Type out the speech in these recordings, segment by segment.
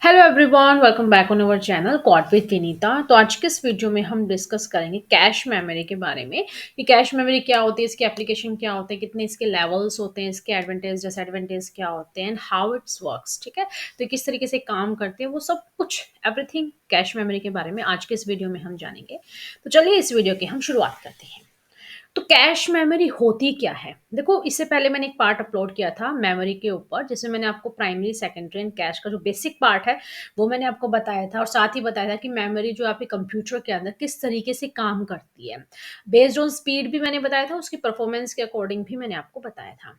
Hello everyone, welcome back on our channel code with Vinita. तो आज के इस वीडियो में हम डिस्कस करेंगे कैश मेमोरी के बारे में कि कैश मेमोरी क्या होती है, इसकी एप्लीकेशन क्या होते हैं, कितने इसके लेवल्स होते हैं, इसके एडवांटेज डिसएडवांटेज क्या होते हैं एंड हाउ इट्स वर्क्स। ठीक है, तो किस तरीके से काम करते हैं वो सब कुछ एवरीथिंग कैश मेमोरी के बारे में आज के इस वीडियो में हम जानेंगे। तो चलिए इस वीडियो की हम शुरुआत करते हैं। तो कैश मेमोरी होती क्या है? देखो, इससे पहले मैंने एक पार्ट अपलोड किया था मेमोरी के ऊपर, जिसमें मैंने आपको प्राइमरी, सेकेंडरी एंड कैश का जो बेसिक पार्ट है वो मैंने आपको बताया था, और साथ ही बताया था कि मेमोरी जो आपके कंप्यूटर के अंदर किस तरीके से काम करती है। बेस्ड ऑन स्पीड भी मैंने बताया था, उसकी परफॉर्मेंस के अकॉर्डिंग भी मैंने आपको बताया था।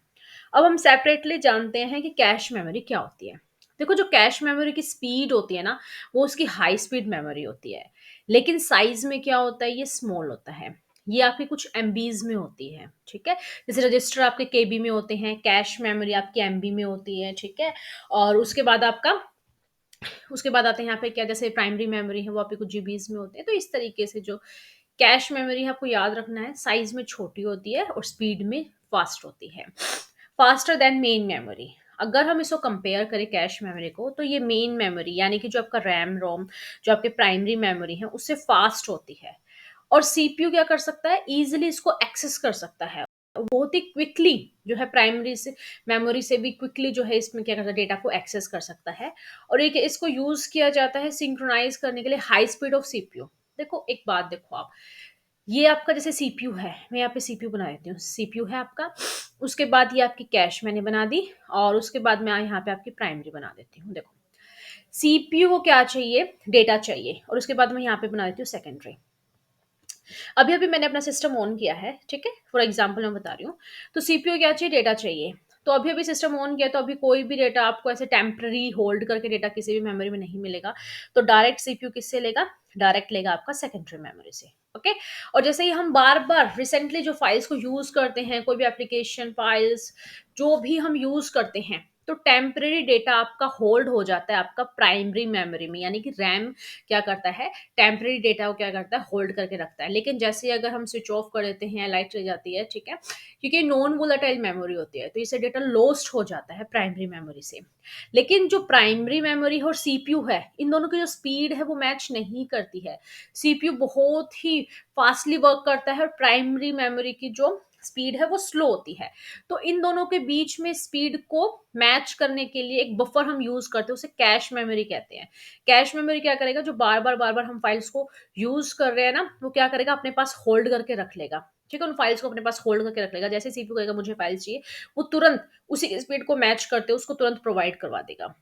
अब हम सेपरेटली जानते हैं कि कैश मेमोरी क्या होती है। देखो, जो कैश मेमोरी की स्पीड होती है ना, वो उसकी हाई स्पीड मेमोरी होती है, लेकिन साइज में क्या होता है, ये स्मॉल होता है। ये आपकी कुछ एमबीज में होती है। ठीक है, जैसे रजिस्टर आपके केबी में होते हैं, कैश मेमोरी आपकी एमबी में होती है। ठीक है, और उसके बाद आते हैं यहाँ पे क्या, जैसे प्राइमरी मेमोरी है वो आपकी कुछ जीबीज में होते हैं। तो इस तरीके से जो कैश मेमोरी है, आपको याद रखना है, साइज में छोटी होती है और स्पीड में फास्ट होती है, फास्टर देन मेन मेमोरी। अगर हम इसको कंपेयर करें कैश मेमोरी को, तो ये मेन मेमोरी यानी कि जो आपका रैम रोम, जो आपके प्राइमरी मेमोरी है, उससे फास्ट होती है। और सीपीयू क्या कर सकता है, इजीली इसको एक्सेस कर सकता है, बहुत ही क्विकली जो है प्राइमरी से मेमोरी से भी क्विकली जो है इसमें क्या करता है, डेटा को एक्सेस कर सकता है। और एक इसको यूज किया जाता है सिंक्रोनाइज करने के लिए हाई स्पीड ऑफ सीपीयू। देखो, एक बात देखो आप, ये आपका जैसे सीपीयू है, मैं यहाँ पे सीपीयू बना देती हूँ, सीपीयू है आपका। उसके बाद ये आपकी कैश मैंने बना दी, और उसके बाद मैं यहाँ पे आपकी प्राइमरी बना देती हूँ। देखो, सीपीयू को क्या चाहिए, डेटा चाहिए, और उसके बाद मैं यहाँ पे बना देती हूँ सेकेंडरी। अभी अभी मैंने अपना सिस्टम ऑन किया है, ठीक है, फॉर एग्जांपल मैं बता रही हूँ। तो सीपीयू क्या चाहिए, डेटा चाहिए। तो अभी अभी सिस्टम ऑन किया, तो अभी कोई भी डेटा आपको ऐसे टेम्पररी होल्ड करके डेटा किसी भी मेमोरी में नहीं मिलेगा। तो डायरेक्ट सीपीयू किससे लेगा, डायरेक्ट लेगा आपका सेकेंडरी मेमोरी से। ओके, और जैसे ही हम बार बार रिसेंटली जो फाइल्स को यूज करते हैं, कोई भी एप्लीकेशन फाइल्स जो भी हम यूज करते हैं, तो टेम्पररी डेटा आपका होल्ड हो जाता है आपका प्राइमरी मेमोरी में, यानी कि रैम क्या करता है, टेम्पररी डेटा को क्या करता है, होल्ड करके रखता है। लेकिन जैसे ही अगर हम स्विच ऑफ कर देते हैं, लाइट चली जाती है, ठीक है, क्योंकि नॉन वोलेटाइल मेमोरी होती है, तो इससे डेटा लॉस्ट हो जाता है प्राइमरी मेमोरी से। लेकिन जो प्राइमरी मेमोरी और सीपीयू है, इन दोनों की जो स्पीड है वो मैच नहीं करती है। सीपीयू बहुत ही फास्टली वर्क करता है, और प्राइमरी मेमोरी की जो स्पीड है वो स्लो होती है। तो इन दोनों के बीच में स्पीड को मैच करने के लिए एक बफर हम यूज करते हैं, उसे कैश मेमोरी कहते हैं। कैश मेमोरी क्या करेगा, जो बार बार हम फाइल्स को यूज कर रहे हैं ना, वो क्या करेगा, अपने पास होल्ड करके रख लेगा। ठीक है, उन फाइल्स को अपने पास होल्ड करके रख लेगा। जैसे सीपीयू कहेगा मुझे फाइल्स चाहिए, वो तुरंत उसी स्पीड को मैच करते उसको तुरंत प्रोवाइड करवा देगा।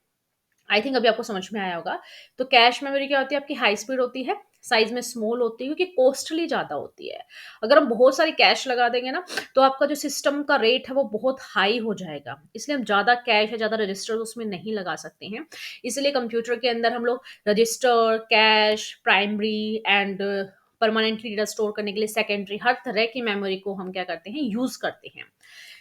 आई थिंक अभी आपको समझ में आया होगा। तो कैश मेमोरी क्या होती है, आपकी हाई स्पीड होती है, साइज में स्मॉल होती है, क्योंकि कॉस्टली ज्यादा होती है। अगर हम बहुत सारी कैश लगा देंगे ना, तो आपका जो सिस्टम का रेट है वो बहुत हाई हो जाएगा। इसलिए हम ज्यादा कैश या ज्यादा रजिस्टर उसमें नहीं लगा सकते हैं। इसलिए कंप्यूटर के अंदर हम लोग register, cash, primary and permanently data store करने के लिए सेकेंडरी, हर तरह की मेमोरी को हम क्या करते हैं, यूज करते हैं।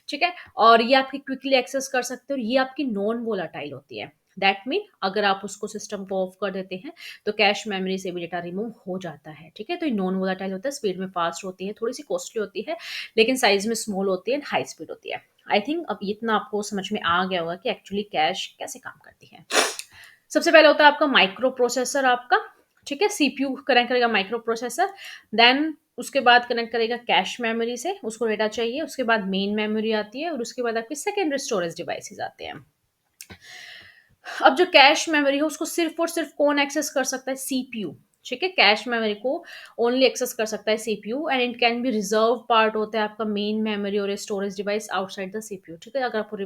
ठीक है, और ये आपकी क्विकली एक्सेस कर सकते हो, और ये आपकी नॉन वोलाटाइल होती है। दैट मीन अगर आप उसको सिस्टम को ऑफ कर देते हैं, तो कैश मेमोरी से भी डेटा रिमूव हो जाता है। ठीक है, तो ये नॉन वोलाटाइल होता है, स्पीड में फास्ट होती है, थोड़ी सी कॉस्टली होती है, लेकिन साइज में स्मॉल होती है, हाई स्पीड होती है। आई थिंक अब इतना आपको समझ में आ गया होगा कि एक्चुअली कैश कैसे काम करती है। सबसे पहले होता है आपका माइक्रो प्रोसेसर आपका। ठीक है, सीपीयू कनेक्ट करेगा माइक्रो प्रोसेसर, देन उसके बाद कनेक्ट करेगा कैश मेमोरी से, उसको डेटा चाहिए, उसके बाद मेन मेमोरी आती है, और उसके बाद आपके सेकेंडरी स्टोरेज डिवाइसेस आते हैं। अब जो कैश मेमोरी है उसको सिर्फ और सिर्फ कौन एक्सेस कर सकता है, सीपीयू। ठीक है, कैश मेमोरी को ओनली एक्सेस कर सकता है CPU, and it can be reserve part होता है आपका मेन मेमोरी और storage device outside the CPU. ठीक है, अगर आपको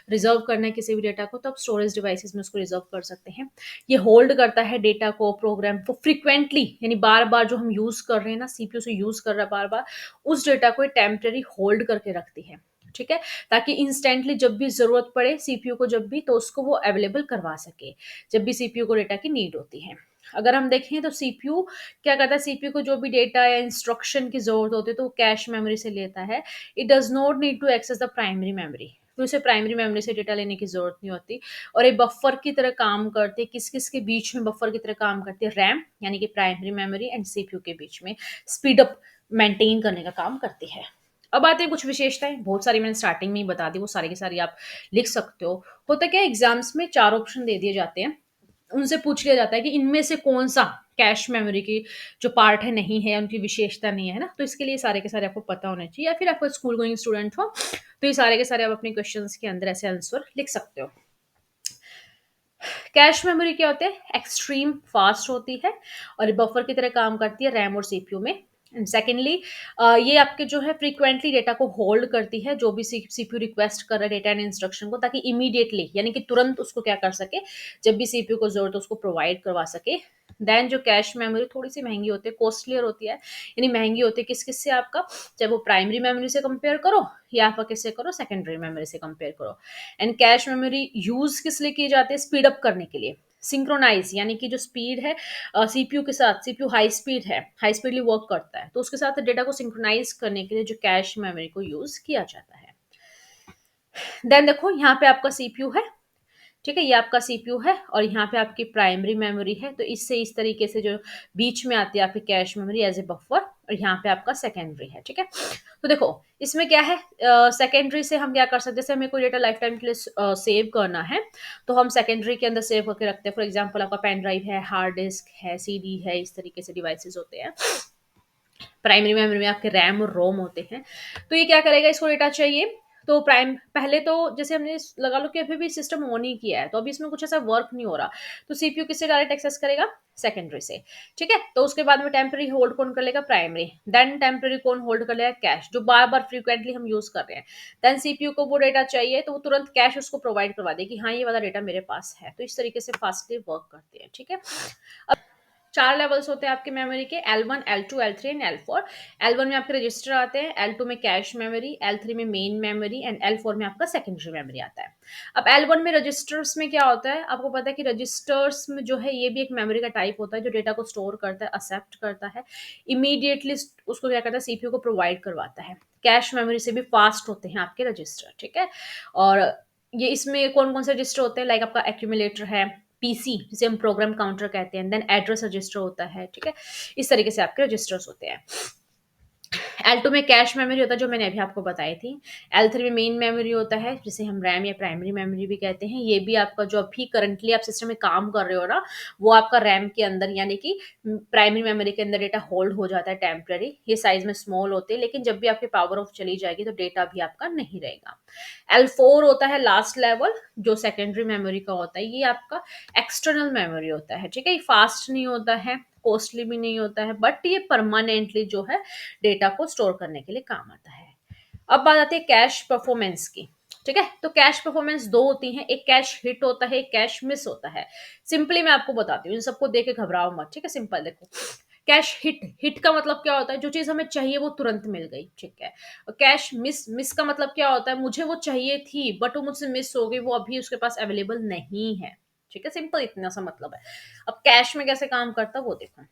रिजर्व करना है किसी भी डेटा को, तो आप स्टोरेज डिवाइसेस में उसको रिजर्व कर सकते हैं। ये होल्ड करता है डेटा को, प्रोग्राम को फ्रिक्वेंटली, यानी बार बार जो हम यूज कर रहे हैं ना, सीपीयू से यूज कर रहा है बार बार, उस डेटा को टेम्पररी होल्ड करके रखती है। ठीक है, ताकि इंस्टेंटली जब भी जरूरत पड़े सीपीयू को, जब भी, तो उसको वो अवेलेबल करवा सके, जब भी सीपीयू को डेटा की नीड होती है। अगर हम देखें तो सीपीयू क्या करता है, सीपीयू को जो भी डेटा या इंस्ट्रक्शन की जरूरत होती है तो वो कैश मेमोरी से लेता है। It does not need to access the primary memory, तो उसे प्राइमरी मेमोरी से डेटा लेने की जरूरत नहीं होती। और ये बफर की तरह काम करती है, किस किस के बीच में बफर की तरह काम करती है, रैम यानी कि प्राइमरी मेमोरी एंड सीपीयू के बीच में स्पीड अप मेंटेन करने का काम करती है। अब आते हैं कुछ विशेषताएं, बहुत सारी मैंने स्टार्टिंग में ही बता दी, वो सारी की सारी आप लिख सकते हो। होता क्या है, एग्जाम्स में चार ऑप्शन दे दिए जाते हैं, उनसे पूछ लिया जाता है कि इनमें से कौन-सा कैश मेमोरी की जो पार्ट है नहीं है, उनकी विशेषता नहीं है ना? तो इसके लिए सारे के सारे आपको पता होने चाहिए, या फिर आप स्कूल गोइंग स्टूडेंट हो, तो ये सारे के सारे आप अपने क्वेश्चंस के अंदर ऐसे आंसर लिख सकते हो। कैश मेमोरी क्या होते हैं? एक्सट्रीम फास्ट होती है और बफर की तरह काम करती है रैम और सीपीयू में। एंड सेकेंडली, ये आपके जो है फ्रीक्वेंटली डेटा को होल्ड करती है, जो भी सीपीयू रिक्वेस्ट कर रहा है डेटा एंड इंस्ट्रक्शन को, ताकि इमीडिएटली यानी कि तुरंत उसको क्या कर सके, जब भी सीपीयू को जरूरत है उसको प्रोवाइड करवा सके। देन जो कैश मेमोरी थोड़ी सी महंगी होती है, कॉस्टलियर होती है, यानी महंगी होती है किस किस से आपका, चाहे वो प्राइमरी मेमोरी से कंपेयर करो या आप किससे करो, सेकेंडरी मेमोरी से कंपेयर करो। एंड कैश मेमोरी यूज किस लिए की जाती है? स्पीड अप करने के लिए, सिंक्रोनाइज, यानी कि जो स्पीड है सीपीयू के साथ, सीपीयू हाई स्पीड है, हाई स्पीडली वर्क करता है, तो उसके साथ डेटा को सिंक्रोनाइज करने के लिए जो कैश मेमोरी को यूज किया जाता है। देन देखो यहाँ पे आपका सीपीयू है, ठीक है, ये आपका सीपीयू है और यहाँ पे आपकी प्राइमरी मेमोरी है, तो इससे इस तरीके से जो बीच में आती है आपकी cache memory as a buffer, और यहाँ पे आपका सेकेंडरी है, ठीक है। तो देखो इसमें क्या है, सेकेंडरी से हम क्या कर सकते हैं, जैसे हमें कोई डेटा लाइफ टाइम के लिए सेव करना है, तो हम सेकेंडरी के अंदर सेव करके रखते हैं। फॉर एग्जाम्पल आपका पेन ड्राइव है, हार्ड डिस्क है, सीडी है, इस तरीके से डिवाइसेस होते हैं। प्राइमरी मेमोरी में आपके रैम और रोम होते हैं। तो ये क्या करेगा, इसको डेटा चाहिए, तो प्राइम पहले तो जैसे हमने लगा लो कि अभी भी सिस्टम ऑन ही किया है, तो अभी इसमें कुछ ऐसा वर्क नहीं हो रहा, तो सीपीयू किससे डायरेक्ट एक्सेस करेगा, सेकेंडरी से, ठीक है। तो उसके बाद में टेम्पररी होल्ड कौन कर लेगा, प्राइमरी। देन टेम्पररी कौन होल्ड कर लेगा, कैश, जो बार बार फ्रीक्वेंटली हम यूज कर रहे हैं। देन सीपीयू को वो डेटा चाहिए, तो वो तुरंत कैश उसको प्रोवाइड करवा देगी, हाँ ये वाला डेटा मेरे पास है, तो इस तरीके से फास्टली वर्क करते हैं, ठीक है। चार लेवल्स होते हैं आपके मेमोरी के, L1, L2, L3 and L4। L1 में आपके रजिस्टर आते हैं, L2 में कैश मेमोरी, L3 में मेन मेमोरी एंड L4 में आपका सेकेंडरी मेमोरी आता है। अब L1 में रजिस्टर्स में क्या होता है, आपको पता है कि रजिस्टर्स में जो है ये भी एक मेमोरी का टाइप होता है, जो डेटा को स्टोर करता है, एक्सेप्ट करता है, इमीडिएटली उसको क्या करता है, सीपीयू को प्रोवाइड करवाता है। कैश मेमोरी से भी फास्ट होते हैं आपके रजिस्टर, ठीक है। और ये इसमें कौन कौन से रजिस्टर होते हैं, लाइक आपका एक्यूमुलेटर है, पीसी जिसे हम प्रोग्राम काउंटर कहते हैं, देन एड्रेस रजिस्टर होता है, ठीक है। इस तरीके से आपके रजिस्टर्स होते हैं। L2 में कैश मेमोरी होता है, जो मैंने अभी आपको बताई थी। L3 में मेन मेमोरी होता है, जिसे हम रैम या प्राइमरी मेमोरी भी कहते हैं। ये भी आपका जो अभी करंटली आप सिस्टम में काम कर रहे हो ना, वो आपका रैम के अंदर यानी कि प्राइमरी मेमोरी के अंदर डेटा होल्ड हो जाता है टेम्पररी। ये साइज में स्मॉल होते हैं, लेकिन जब भी आपकी पावर ऑफ चली जाएगी तो डेटा भी आपका नहीं रहेगा। L4 होता है लास्ट लेवल, जो सेकेंडरी मेमोरी का होता है। ये आपका एक्सटर्नल मेमोरी होता है, ठीक है। ये फास्ट नहीं होता है, कॉस्टली भी नहीं होता है, बट ये परमानेंटली जो है डेटा को स्टोर करने के लिए काम आता है। अब बात आती है कैश परफॉर्मेंस की, ठीक है। तो कैश परफॉर्मेंस दो होती हैं, एक कैश हिट होता है, एक कैश मिस होता है। सिंपली मैं आपको बताती हूँ, इन सबको देख के घबराओ मत, ठीक है। सिंपल देखो, कैश हिट, हिट का मतलब क्या होता है, जो चीज हमें चाहिए वो तुरंत मिल गई, ठीक है। और कैश मिस, मिस का मतलब क्या होता है, मुझे वो चाहिए थी बट वो मुझसे मिस हो गई, वो अभी उसके पास अवेलेबल नहीं है, ठीक है। सिंपल इतना सा मतलब है। अब कैश में कैसे काम करता है वो देखो।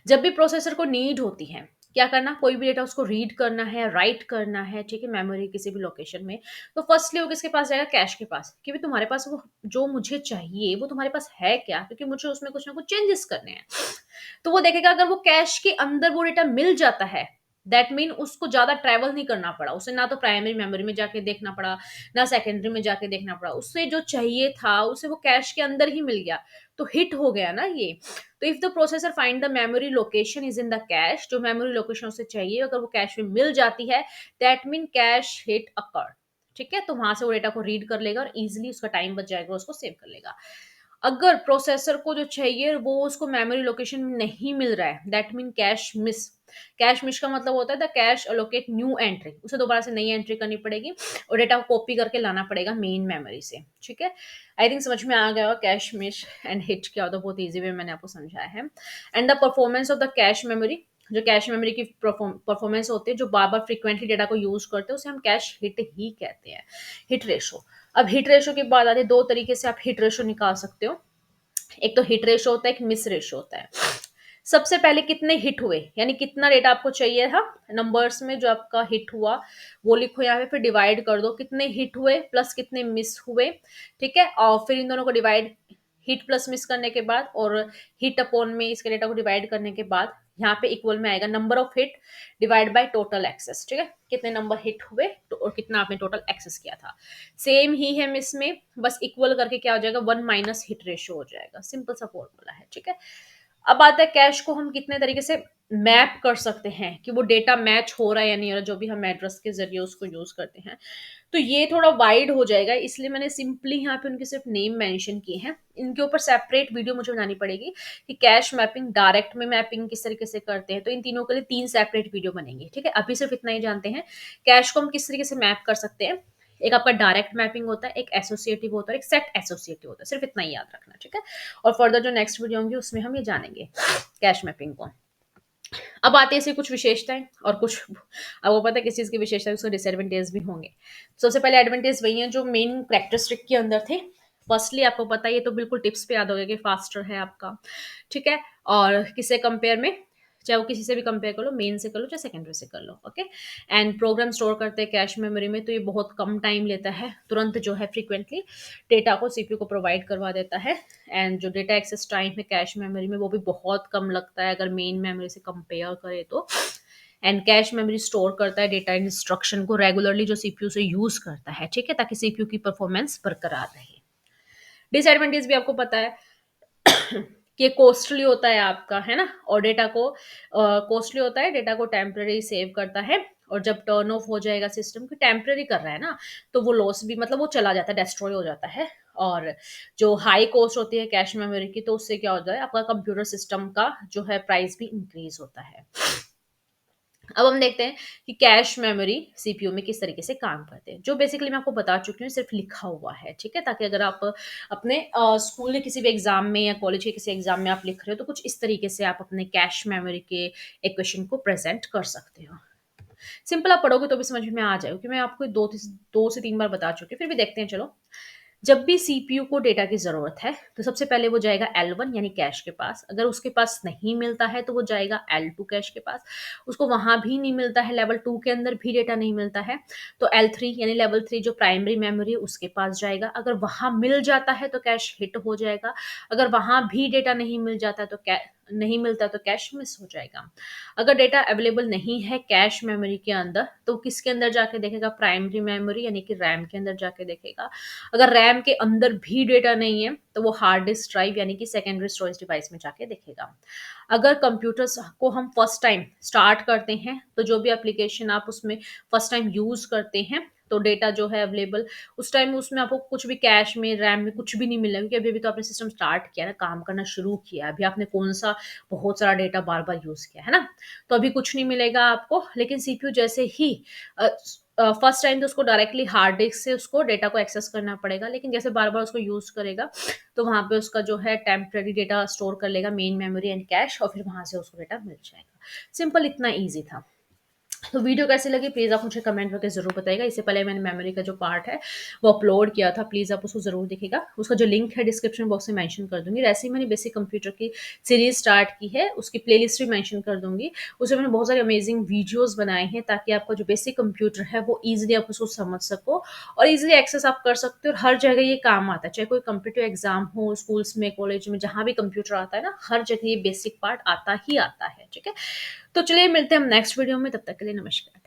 जब भी प्रोसेसर को नीड होती है, क्या करना, कोई भी डेटा उसको रीड करना है, राइट करना है, ठीक है, मेमोरी किसी भी लोकेशन में, तो फर्स्टली वो किसके पास जाएगा, कैश के पास, कि भाई तुम्हारे पास वो जो मुझे चाहिए वो तुम्हारे पास है क्या, क्योंकि मुझे उसमें कुछ ना कुछ चेंजेस करने हैं। तो वो देखेगा, अगर वो कैश के अंदर वो डेटा मिल जाता है, दैट मीन उसको ज्यादा ट्रेवल नहीं करना पड़ा, उसे ना तो प्राइमरी मेमोरी में जाके देखना पड़ा, ना सेकेंडरी में जाके देखना पड़ा, उससे जो चाहिए था उसे वो कैश के अंदर ही मिल गया, तो हिट हो गया ना ये। तो if the processor find the memory location is in the cash, जो मेमोरी लोकेशन उसे चाहिए अगर वो कैश में मिल जाती है, दैट मीन कैश हिट अकर, ठीक है। तो वहां से वो डेटा को रीड कर लेगा और इजिली उसका टाइम बच जाएगा, उसको सेव कर लेगा। अगर प्रोसेसर को जो चाहिए वो उसको मेमोरी लोकेशन में नहीं मिल रहा है, that mean cache miss. Cache miss का मतलब होता है the cash allocate new entry, उसे दोबारा से नई एंट्री करनी पड़ेगी और डेटा को कॉपी करके लाना पड़ेगा मेन मेमोरी से, ठीक है। आई थिंक समझ में आ गया होगा कैश मिस एंड हिट क्या होता है, बहुत ईजी वे मैंने आपको समझाया है। And the performance of the cache memory, जो कैश मेमोरी की परफॉर्मेंस होती है, जो बार बार फ्रीक्वेंटली डेटा को यूज करते हैं, उसे हम कैश हिट ही कहते हैं, हिट रेशो। अब हिट रेशो की बात आती है, दो तरीके से आप हिट रेशो निकाल सकते हो। एक तो हिट रेशो होता है, एक मिस रेशो होता है। सबसे पहले कितने हिट हुए, यानी कितना डेटा आपको चाहिए था, नंबर्स में जो आपका हिट हुआ वो लिखो यहाँ पे, फिर डिवाइड कर दो कितने हिट हुए प्लस कितने मिस हुए, ठीक है। और फिर इन दोनों को डिवाइड, हिट प्लस मिस करने के बाद और हिट अपॉन में इसके डेटा को डिवाइड करने के बाद यहाँ पे इक्वल में आएगा number of hit divide by total access, ठीक है, कितने नंबर हिट हुए तो और कितना आपने टोटल एक्सेस किया था। सेम ही है इसमें, बस इक्वल करके क्या हो जाएगा, 1 माइनस हिट रेशियो हो जाएगा, सिंपल सा फॉर्मूला है, ठीक है। अब आता है कैश को हम कितने तरीके से मैप कर सकते हैं कि वो डेटा मैच हो रहा है या नहीं हो रहा, जो भी हम एड्रेस के जरिए उसको यूज करते हैं। तो ये थोड़ा वाइड हो जाएगा, इसलिए मैंने सिंपली यहाँ पे उनके सिर्फ नेम मेंशन किए हैं। इनके ऊपर सेपरेट वीडियो मुझे बनानी पड़ेगी कि कैश मैपिंग, डायरेक्ट में मैपिंग किस तरीके से करते हैं, तो इन तीनों के लिए 3 सेपरेट वीडियो बनेंगे, ठीक है। अभी सिर्फ इतना ही जानते हैं कैश को हम किस तरीके से मैप कर सकते हैं। एक आपका डायरेक्ट मैपिंग होता है, एक एसोसिएटिव होता है, एक सेट एसोसिएटिव होता है, सिर्फ इतना ही याद रखना, ठीक है। और फर्दर जो नेक्स्ट वीडियो होंगी उसमें हम ये जानेंगे कैश मैपिंग को। अब आते हैं इसे कुछ विशेषताएं और कुछ, अब वो पता है किस चीज़ की विशेषता है, उसके डिसएडवांटेज भी होंगे। सबसे पहले एडवांटेज वही है जो मेन कैरेक्टरिस्टिक के अंदर थे। फर्स्टली आपको पता है, ये तो बिल्कुल टिप्स पे याद हो गया कि फास्टर है आपका, ठीक है। और किससे कंपेयर में, चाहे वो किसी से भी कंपेयर कर लो, मेन से कर लो चाहे सेकेंडरी से कर लो, ओके। एंड प्रोग्राम स्टोर करते हैं कैश मेमोरी में, तो ये बहुत कम टाइम लेता है, तुरंत जो है फ्रीक्वेंटली डेटा को सीपीयू को प्रोवाइड करवा देता है। एंड जो डेटा एक्सेस टाइम है कैश मेमोरी में वो भी बहुत कम लगता है अगर मेन मेमोरी से कंपेयर करें तो। एंड कैश मेमोरी स्टोर करता है डेटा इंस्ट्रक्शन को रेगुलरली जो सीपीयू से यूज करता है, ठीक है, ताकि सीपीयू की परफॉर्मेंस बरकरार रहे। डिसएडवांटेज भी आपको पता है कि ये कॉस्टली होता है आपका, है ना, और डेटा को कॉस्टली होता है, डेटा को टेम्पररी सेव करता है, और जब टर्न ऑफ हो जाएगा सिस्टम की, टेम्पररी कर रहा है ना, तो वो लॉस भी, मतलब वो चला जाता है, डेस्ट्रॉय हो जाता है। और जो हाई कॉस्ट होती है कैश मेमोरी की, तो उससे क्या होता है, आपका कंप्यूटर सिस्टम का जो है प्राइस भी इंक्रीज होता है। अब हम देखते हैं कि कैश मेमोरी सीपीयू में किस तरीके से काम करते हैं, जो बेसिकली मैं आपको बता चुकी हूँ, सिर्फ लिखा हुआ है, ठीक है, ताकि अगर आप अपने स्कूल के किसी भी एग्जाम में या कॉलेज के किसी एग्जाम में आप लिख रहे हो, तो कुछ इस तरीके से आप अपने कैश मेमोरी के इक्वेशन को प्रेजेंट कर सकते हो। सिंपल आप पढ़ोगे तो भी समझ में आ जाएगा, क्योंकि मैं आपको दो से तीन बार बता चुकी हूँ, फिर भी देखते हैं चलो। जब भी सीपीयू को डेटा की ज़रूरत है, तो सबसे पहले वो जाएगा L1 यानी कैश के पास। अगर उसके पास नहीं मिलता है तो वो जाएगा L2 कैश के पास। उसको वहाँ भी नहीं मिलता है, लेवल 2 के अंदर भी डेटा नहीं मिलता है, तो L3 यानी लेवल 3 जो प्राइमरी मेमोरी है उसके पास जाएगा। अगर वहाँ मिल जाता है तो कैश हिट हो जाएगा। अगर वहाँ भी डेटा नहीं मिल जाता तो नहीं मिलता तो कैश मिस हो जाएगा। अगर डेटा अवेलेबल नहीं है कैश मेमोरी के अंदर, तो किसके अंदर जाके देखेगा, प्राइमरी मेमोरी यानी कि रैम के अंदर जाके देखेगा। अगर रैम के अंदर भी डेटा नहीं है तो वो हार्ड डिस्क ड्राइव यानी कि सेकेंडरी स्टोरेज डिवाइस में जाके देखेगा। अगर कंप्यूटर्स को हम फर्स्ट टाइम स्टार्ट करते हैं, तो जो भी एप्लीकेशन आप उसमें फर्स्ट टाइम यूज करते हैं, तो डेटा जो है अवेलेबल उस टाइम उसमें आपको कुछ भी कैश में, रैम में कुछ भी नहीं मिलेगा, क्योंकि अभी अभी तो आपने सिस्टम स्टार्ट किया ना, काम करना शुरू किया, अभी आपने कौन सा बहुत सारा डेटा बार बार यूज किया है ना, तो अभी कुछ नहीं मिलेगा आपको। लेकिन सीपीयू जैसे ही फर्स्ट टाइम तो उसको डायरेक्टली हार्ड डिस्क से उसको डेटा को एक्सेस करना पड़ेगा, लेकिन जैसे बार बार उसको यूज करेगा तो वहां पे उसका जो है टेम्पररी डेटा स्टोर कर लेगा मेन मेमोरी एंड कैश, और फिर वहां से उसको डेटा मिल जाएगा। सिंपल, इतना ईजी था। तो वीडियो कैसी लगी प्लीज़ आप मुझे कमेंट करके ज़रूर बताइएगा। इससे पहले मैंने मेमोरी का जो पार्ट है वो अपलोड किया था, प्लीज़ आप उसको ज़रूर देखिएगा। उसका जो लिंक है डिस्क्रिप्शन बॉक्स में मेंशन कर दूंगी। वैसे ही मैंने बेसिक कंप्यूटर की सीरीज स्टार्ट की है, उसकी प्लेलिस्ट भी मेंशन कर दूंगी। उसमें मैंने बहुत सारे अमेजिंग वीडियोज़ बनाए हैं, ताकि आपका जो बेसिक कंप्यूटर है वो ईजिली आप उसको समझ सको और ईजिली एक्सेस आप कर सकते हो। और हर जगह ये काम आता है, चाहे कोई कंप्यूटर एग्जाम हो, स्कूल्स में, कॉलेज में, जहाँ भी कंप्यूटर आता है ना, हर जगह ये बेसिक पार्ट आता ही आता है, ठीक है। तो चलिए मिलते हैं हम नेक्स्ट वीडियो में, तब तक के लिए नमस्कार।